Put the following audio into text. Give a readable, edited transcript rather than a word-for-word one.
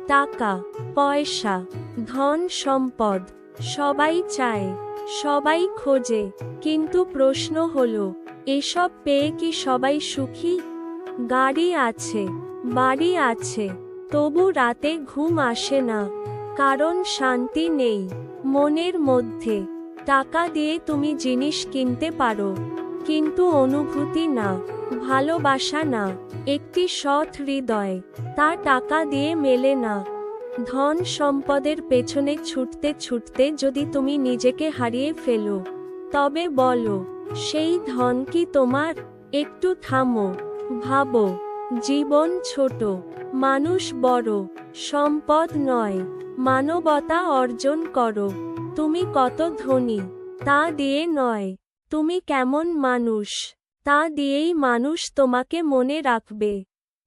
টাকা, পয়সা, ধন সম্পদ সবাই চায়, সবাই খোঁজে, কিন্তু প্রশ্ন হলো, এসব পেয়ে কি সবাই সুখী? গাড়ি আছে, বাড়ি আছে, তবু রাতে ঘুম আসে না, কারণ শান্তি নেই মনের মধ্যে। টাকা দিয়ে তুমি জিনিস কিনতে পারো, কিন্তু অনুভূতি না, ভালোবাসা না, একটি সৎ হৃদয়, তা টাকা দিয়ে মেলে না। ধন সম্পদের পেছনে ছুটতে ছুটতে যদি তুমি নিজেকে হারিয়ে ফেলো, তবে বলো, সেই ধন কি তোমার? একটু থামো, ভাবো, জীবন ছোট, মানুষ বড়, সম্পদ নয়, মানবতা অর্জন করো। তুমি কত ধনী, তা দিয়ে নয়, তুমি কেমন মানুষ, তা দিয়েই মানুষ তোমাকে মনে রাখবে।